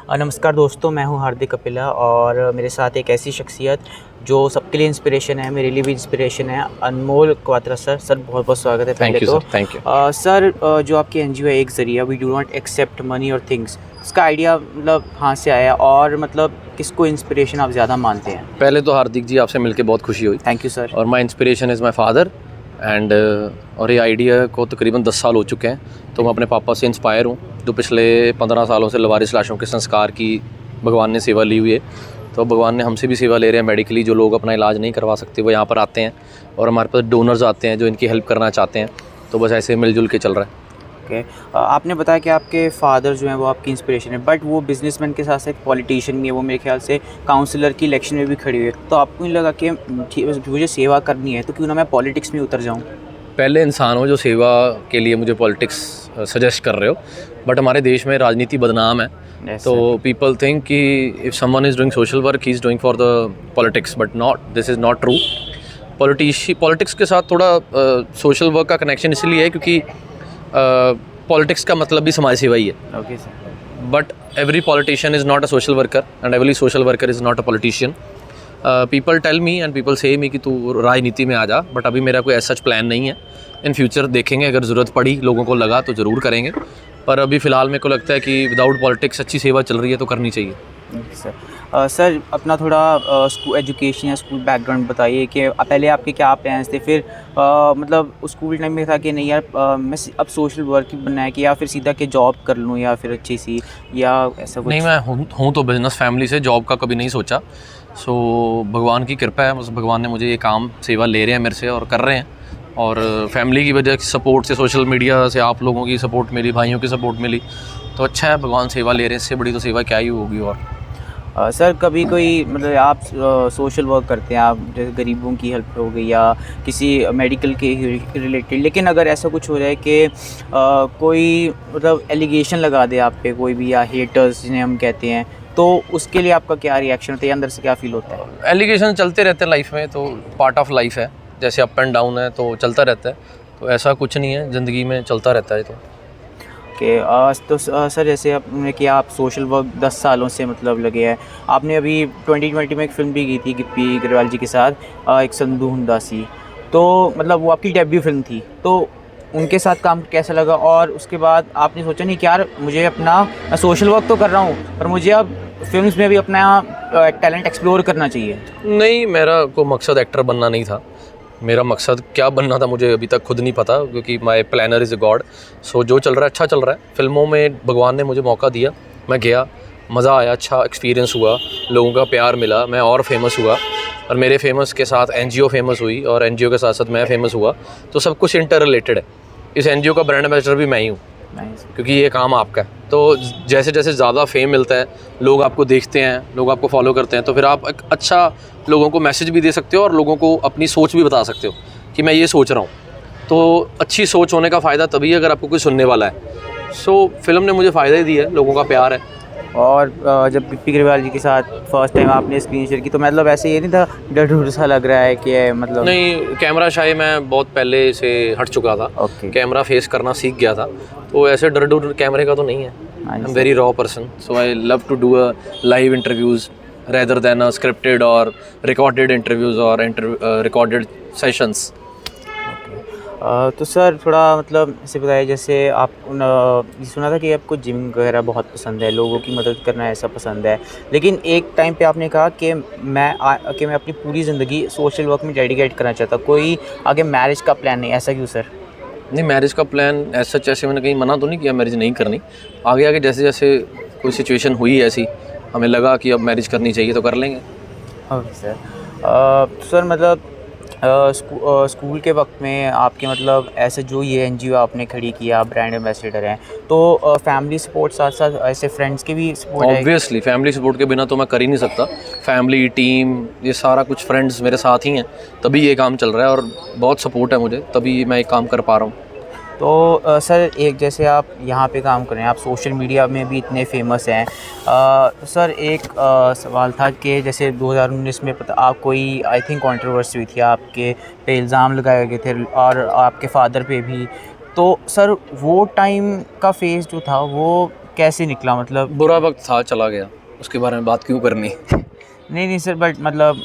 नमस्कार दोस्तों, मैं हूं हार्दिक कपिला और मेरे साथ एक ऐसी शख्सियत जो सबके लिए इंस्पिरेशन है, मेरे लिए भी इंस्पिरेशन है, अनमोल क्वात्रा सर। सर बहुत-बहुत स्वागत है पहले तो। Thank you. सर जो आपकी एनजीओ है एक ज़रिया we do not accept money और थिंग्स, इसका आइडिया मतलब कहाँ से आया और मतलब किसको इंस्पिरेशन आप ज़्यादा मानते हैं? पहले तो हार्दिक जी आपसे मिलके बहुत खुशी हुई थैंक यू सर। और my inspiration is my father and और ये आइडिया को तकरीबन 10 साल हो चुके हैं। तो मैं अपने पापा से इंस्पायर हूँ जो पिछले 15 सालों से लवारिस लाशों के संस्कार की भगवान ने सेवा ली हुई है। तो भगवान ने हमसे भी सेवा ले रहे हैं मेडिकली। जो लोग अपना इलाज नहीं करवा सकते वो यहाँ पर आते हैं और हमारे पास डोनर्स आते हैं जो इनकी हेल्प करना चाहते हैं। तो बस ऐसे मिलजुल के चल रहा है। ओके आपने बताया कि आपके फादर जो हैं वो आपकी इंस्पिरेशन है, बट वो बिजनेसमैन के साथ साथ पॉलिटिशियन भी है। वो मेरे ख्याल से काउंसलर की इलेक्शन में भी खड़ी हुई है। तो आपको नहीं लगा कि मुझे सेवा करनी है तो क्यों ना मैं पॉलिटिक्स में उतर जाऊँ? पहले इंसान हो जो सेवा के लिए मुझे पॉलिटिक्स सजेस्ट कर रहे हो, बट हमारे देश में राजनीति बदनाम है। तो पीपल थिंक कि if someone is doing social work he is doing for the politics, but not, this is not true. Politics के साथ थोड़ा सोशल वर्क का कनेक्शन इसलिए है क्योंकि पॉलिटिक्स का मतलब भी समाज सेवा ही है। Okay sir. But every politician is not a social worker and every social worker is not a politician. People tell me and people say me कि तू राजनीति में आ जा, बट अभी मेरा कोई सच प्लान नहीं है। इन फ्यूचर देखेंगे, अगर ज़रूरत पड़ी लोगों को लगा तो ज़रूर करेंगे, पर अभी फ़िलहाल मेरे को लगता है कि विदाउट पॉलिटिक्स अच्छी सेवा चल रही है तो करनी चाहिए। सर सर अपना थोड़ा स्कूल एजुकेशन या स्कूल बैकग्राउंड बताइए कि पहले आपके क्या प्लान्स थे, फिर मतलब स्कूल टाइम में था कि नहीं यार मैं अब सोशल वर्क ही बनना है, कि या फिर सीधा कि जॉब कर लूँ या फिर अच्छी सी या ऐसा कुछ? नहीं, मैं हूँ तो बिज़नेस फैमिली से, जॉब का कभी नहीं सोचा। सो भगवान की कृपा है, बस भगवान ने मुझे ये काम सेवा ले रहे हैं मेरे से और कर रहे हैं। और फैमिली की वजह से, सपोर्ट से, सोशल मीडिया से आप लोगों की सपोर्ट मिली, भाइयों की सपोर्ट मिली, तो अच्छा है, भगवान सेवा ले रहे हैं। इससे बड़ी तो सेवा क्या ही होगी। और सर कभी कोई मतलब आप सोशल वर्क करते हैं, आप जैसे गरीबों की हेल्प हो गई या किसी मेडिकल के रिलेटेड, लेकिन अगर ऐसा कुछ हो जाए कि कोई मतलब एलिगेशन लगा दे आप पे कोई भी, या हेटर्स जिन्हें हम कहते हैं, तो उसके लिए आपका क्या रिएक्शन होता है, अंदर से क्या फील होता है? एलिगेशन चलते रहते हैं लाइफ में, तो पार्ट ऑफ लाइफ है, जैसे अप एंड डाउन है तो चलता रहता है। तो ऐसा कुछ नहीं है, ज़िंदगी में चलता रहता है। तो सर जैसे आपने कि आप सोशल वर्क 10 सालों से मतलब लगे हैं, आपने अभी 2020 में एक फ़िल्म भी की थी गिप्पी ग्रेवाल जी के साथ, एक संधू हुंदासी, तो मतलब वो आपकी डेब्यू फिल्म थी, तो उनके साथ काम कैसा लगा? और उसके बाद आपने सोचा नहीं कि यार मुझे अपना, मैं सोशल वर्क तो कर रहा हूँ पर मुझे अब फिल्म्स में भी अपना टैलेंट एक्सप्लोर करना चाहिए? नहीं, मेरा कोई मकसद एक्टर बनना नहीं था। मेरा मकसद क्या बनना था मुझे अभी तक खुद नहीं पता, क्योंकि my planner is a God. So जो चल रहा है अच्छा चल रहा है। फिल्मों में भगवान ने मुझे मौका दिया, मैं गया, मज़ा आया, अच्छा एक्सपीरियंस हुआ, लोगों का प्यार मिला, मैं और फेमस हुआ, और मेरे फेमस के साथ एनजीओ फेमस हुई और एनजीओ के साथ साथ मैं फेमस हुआ। तो सब कुछ इंटर रिलेटेड है। इस एनजीओ का ब्रांड एम्बेसडर भी मैं ही हूँ, क्योंकि ये काम आपका है। तो जैसे जैसे ज़्यादा फेम मिलता है, लोग आपको देखते हैं, लोग आपको फॉलो करते हैं, तो फिर आप एक अच्छा लोगों को मैसेज भी दे सकते हो और लोगों को अपनी सोच भी बता सकते हो कि मैं ये सोच रहा हूँ। तो अच्छी सोच होने का फ़ायदा तभी है अगर आपको कोई सुनने वाला है। सो फिल्म ने मुझे फ़ायदा ही दिया है, लोगों का प्यार है। और जब गिप्पी ग्रेवाल जी के साथ फर्स्ट टाइम आपने स्क्रीन शेयर की, तो मतलब ऐसे ये नहीं था डर सा लग रहा है कि मतलब? नहीं, कैमरा शाय मैं बहुत पहले से हट चुका था। ओके। कैमरा फेस करना सीख गया था, तो ऐसे डर कैमरे का तो नहीं है। I am very raw person, so I love to do a live interviews rather than a scripted or recorded interviews or recorded sessions. तो सर थोड़ा मतलब ऐसे बताइए, जैसे आप सुना था कि आपको जिम वगैरह बहुत पसंद है, लोगों की मदद करना ऐसा पसंद है, लेकिन एक टाइम पे आपने कहा कि मैं अपनी पूरी ज़िंदगी सोशल वर्क में डेडिकेट करना चाहता, कोई आगे मैरिज का प्लान नहीं, ऐसा क्यों सर? नहीं, मैरिज का प्लान ऐसा, जैसे मैंने कहीं मना तो नहीं किया मैरिज नहीं करनी। आगे आगे जैसे जैसे कोई सिचुएशन हुई ऐसी, हमें लगा कि अब मैरिज करनी चाहिए तो कर लेंगे। Okay sir. सर मतलब स्कूल के वक्त में आपके मतलब ऐसे जो ये एनजीओ आपने खड़ी की, आप ब्रांड एम्बेसडर हैं, तो फैमिली सपोर्ट साथ साथ ऐसे फ्रेंड्स के भी सपोर्ट है? ऑब्वियसली फैमिली सपोर्ट के बिना तो मैं कर ही नहीं सकता। फैमिली, टीम, ये सारा कुछ, फ्रेंड्स मेरे साथ ही हैं, तभी ये काम चल रहा है और बहुत सपोर्ट है मुझे, तभी मैं ये काम कर पा रहा हूँ। तो सर एक जैसे आप यहाँ पे काम कर रहे हैं, आप सोशल मीडिया में भी इतने फेमस हैं, सर एक सवाल था कि जैसे 2019 में आप कोई आई थिंक कंट्रोवर्सी हुई थी, आपके पे इल्ज़ाम लगाए गए थे और आपके फादर पे भी, तो सर वो टाइम का फेज़ जो था वो कैसे निकला मतलब? बुरा वक्त था, चला गया, उसके बारे में बात क्यों करनी। नहीं सर, बट मतलब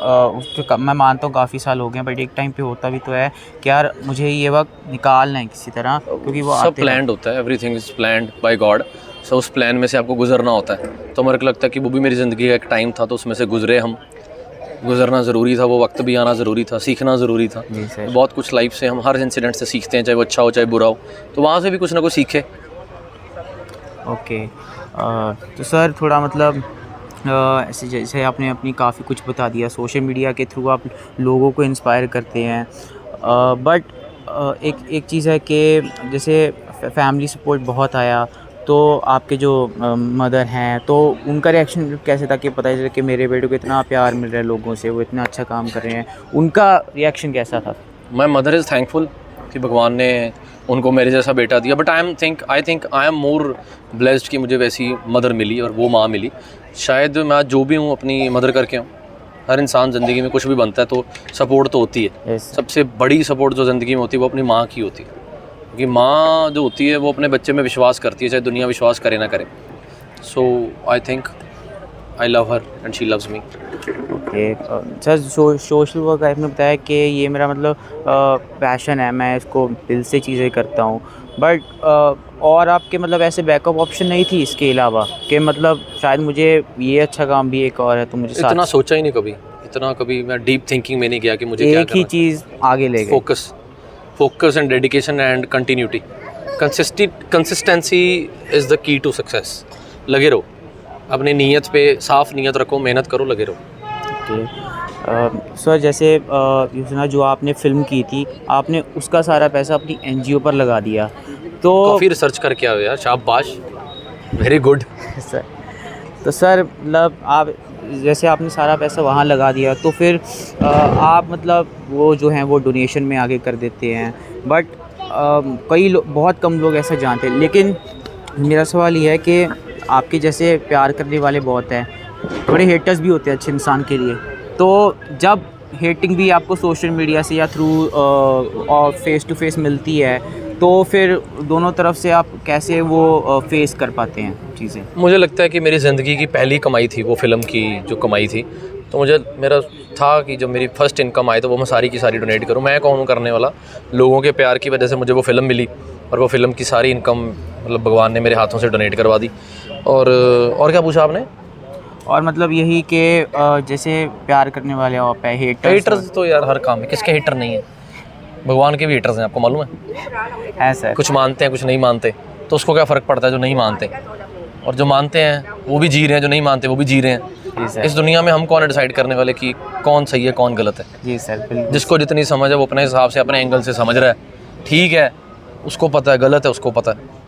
मैं मानता हूँ काफ़ी साल हो गए, बट एक टाइम पे होता भी तो है कि यार मुझे ये वक्त निकालना है किसी तरह, क्योंकि वो सब प्लान्ड होता है, everything is planned by God. So उस प्लान में से आपको गुजरना होता है। तो मेरे को लगता है कि वो भी मेरी ज़िंदगी का एक टाइम था, तो उसमें से गुजरे हम। गुजरना ज़रूरी था, वो वक्त भी आना ज़रूरी था, सीखना ज़रूरी था। जी सर। तो बहुत कुछ लाइफ से हम हर इंसिडेंट से सीखते हैं, चाहे वो अच्छा हो चाहे बुरा हो, तो वहाँ से भी कुछ ना कुछ सीखे। ओके। तो सर थोड़ा मतलब ऐसे जैसे आपने अपनी काफ़ी कुछ बता दिया, सोशल मीडिया के थ्रू आप लोगों को इंस्पायर करते हैं, बट एक चीज़ है कि जैसे फैमिली सपोर्ट बहुत आया, तो आपके जो मदर हैं, तो उनका रिएक्शन कैसे था कि पता चला कि मेरे बेटे को इतना प्यार मिल रहा है लोगों से, वो इतना अच्छा काम कर रहे हैं, उनका रिएक्शन कैसा था? माई मदर इज़ थैंकफुल कि भगवान ने उनको मेरे जैसा बेटा दिया, but I think I am more blessed कि मुझे वैसी मदर मिली और वो माँ मिली। शायद मैं जो भी हूँ अपनी मदर करके हूँ। हर इंसान ज़िंदगी में कुछ भी बनता है तो सपोर्ट तो होती है। Yes. सबसे बड़ी सपोर्ट जो ज़िंदगी में होती है वो अपनी माँ की होती है, क्योंकि माँ जो होती है वो अपने बच्चे में विश्वास करती है, चाहे दुनिया विश्वास करे ना करे। So I think I love her and she loves me. Okay sir, social work आपने बताया कि ये मेरा मतलब पैशन है, मैं इसको दिल से चीज़ें करता हूँ, बट और आपके मतलब ऐसे बैकअप ऑप्शन नहीं थी इसके अलावा कि मतलब शायद मुझे ये अच्छा काम भी एक और है तो मुझे इतना साथ सोचा ही नहीं कभी, इतना कभी मैं डीप थिंकिंग में नहीं गया कि मुझे क्या एक ही करना। चीज़ आगे ले गए। Focus and dedication and continuity, consistency is the key to success. लगे रहो, अपनी नीयत पे साफ नीयत रखो, मेहनत करो, लगे रहो। ओके सर, जैसे सुना जो आपने फ़िल्म की थी, आपने उसका सारा पैसा अपनी एनजीओ पर लगा दिया, तो काफ़ी रिसर्च करके आए यार, शाबाश, वेरी गुड। सर तो सर मतलब आप जैसे आपने सारा पैसा वहाँ लगा दिया, तो फिर आप मतलब वो जो हैं वो डोनेशन में आगे कर देते हैं, बट कई लोग, बहुत कम लोग ऐसा जानते हैं। लेकिन मेरा सवाल ये है कि आपके जैसे प्यार करने वाले बहुत हैं, थोड़े हेटर्स भी होते हैं अच्छे इंसान के लिए, तो जब हेटिंग भी आपको सोशल मीडिया से या थ्रू और फेस टू फेस मिलती है, तो फिर दोनों तरफ से आप कैसे वो फेस कर पाते हैं चीज़ें? मुझे लगता है कि मेरी ज़िंदगी की पहली कमाई थी वो फिल्म की जो कमाई थी, तो मुझे मेरा था कि जब मेरी फर्स्ट इनकम आई तो वो मैं सारी की सारी डोनेट करूँ। मैं कौन हूँ करने वाला, लोगों के प्यार की वजह से मुझे वो फ़िल्म मिली और वो फ़िल्म की सारी इनकम मतलब भगवान ने मेरे हाथों से डोनेट करवा दी। और क्या पूछा आपने? और मतलब यही कि जैसे प्यार करने वाले आप हैं, हेटर्स तो यार हर काम में, किसके हेटर नहीं है? भगवान के भी हेटर्स हैं, आपको मालूम है? सर। कुछ मानते हैं कुछ नहीं मानते, तो उसको क्या फ़र्क पड़ता है जो नहीं मानते, और जो मानते हैं वो भी जी रहे हैं, जो नहीं मानते वो भी जी रहे हैं। इस दुनिया में हम कौन है डिसाइड करने वाले कि कौन सही है कौन गलत है? जी सर, बिल्कुल। जिसको जितनी समझ है वो अपने हिसाब से अपने एंगल से समझ रहा है, ठीक है, उसको पता है, गलत है उसको पता है।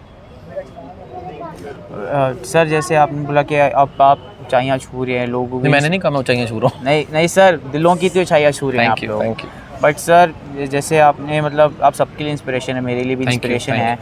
सर जैसे आपने बोला कि अब आप ऊंचाइयाँ छू रहे हैं लोगों की, मैंने नहीं कहा मैं ऊंचाइयाँ छू रहा हूँ। नहीं सर, दिलों की तो ऊंचाइयाँ छू रहे हैं आप लोग। Thank you. बट सर जैसे आपने मतलब आप सबके लिए इंस्पिरेशन है, मेरे लिए भी इंस्पिरेशन है,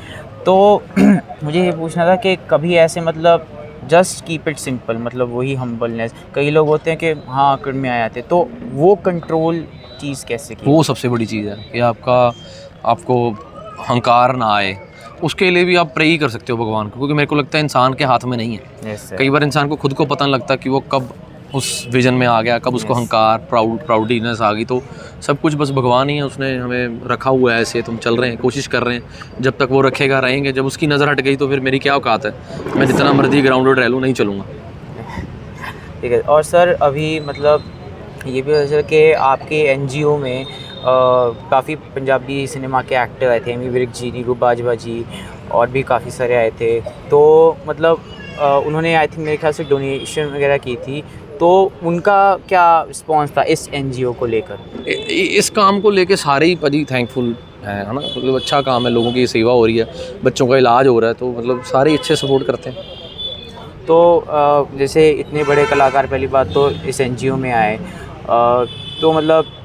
तो मुझे ये पूछना था कि कभी ऐसे मतलब जस्ट कीप इट सिंपल, मतलब वही हम्बलनेस, कई लोग होते हैं कि हाँ आकड़ में आ जाते, तो वो कंट्रोल चीज़ कैसे की? वो सबसे बड़ी चीज़ है कि आपको अहंकार ना आए। उसके लिए भी आप प्रे ही कर सकते हो भगवान को, क्योंकि मेरे को लगता है इंसान के हाथ में नहीं है। कई बार इंसान को खुद को पता नहीं लगता कि वो कब उस विजन में आ गया, कब उसको अहंकार प्राउडीनेस आ गई। तो सब कुछ बस भगवान ही है, उसने हमें रखा हुआ है ऐसे, तुम चल रहे हैं, कोशिश कर रहे हैं, जब तक वो रखेगा रहेंगे, जब उसकी नज़र हट गई तो फिर मेरी क्या औकात है, मैं जितना मर्जी ग्राउंडेड रह लूँ नहीं चलूँगा। ठीक है। और सर अभी मतलब ये भी पता चला कि आपके एनजीओ में काफ़ी पंजाबी सिनेमा के एक्टर आए थे, एमी विर्क जी, नीरू बाजवा जी, और भी काफ़ी सारे आए थे, तो मतलब उन्होंने आई थिंक मेरे ख्याल से डोनेशन वगैरह की थी, तो उनका क्या रिस्पॉन्स था इस एनजीओ को लेकर? इस काम को लेके सारे ही पजी थैंकफुल है ना, मतलब अच्छा काम है, लोगों की सेवा हो रही है, बच्चों का इलाज हो रहा है, तो मतलब सारे अच्छे सपोर्ट करते हैं। तो जैसे इतने बड़े कलाकार पहली बात तो इस एनजीओ में आए, तो मतलब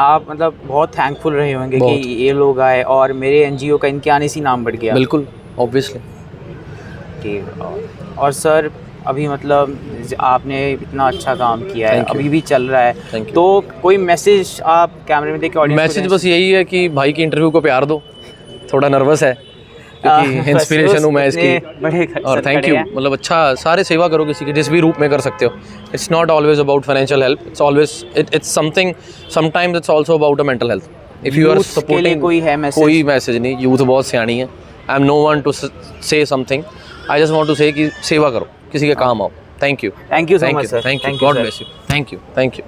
आप मतलब बहुत थैंकफुल रहे होंगे कि ये लोग आए और मेरे एनजीओ का इनके आने से नाम बढ़ गया। बिल्कुल, ऑब्वियसली। ठीक। और सर अभी मतलब आपने इतना अच्छा काम किया है, अभी भी चल रहा है, तो कोई मैसेज आप कैमरे में देख के ऑडियंस को? मैसेज बस यही है कि भाई की इंटरव्यू को प्यार दो, थोड़ा नर्वस है क्योंकि इंस्पिरेशन हूँ मैं इसकी। बड़े और थैंक यू, मतलब अच्छा सारे सेवा करो किसी की जिस भी रूप में कर सकते हो। It's not always about financial help, it's always it's something, sometimes it's also about a mental health. If you are supporting, कोई मैसेज नहीं, यूथ बहुत सियाणी है। I am no one to say something, I just want to say कि सेवा करो, किसी के काम आओ। Thank you so much, sir. Thank you, Thank you, God sir. Bless you, thank you.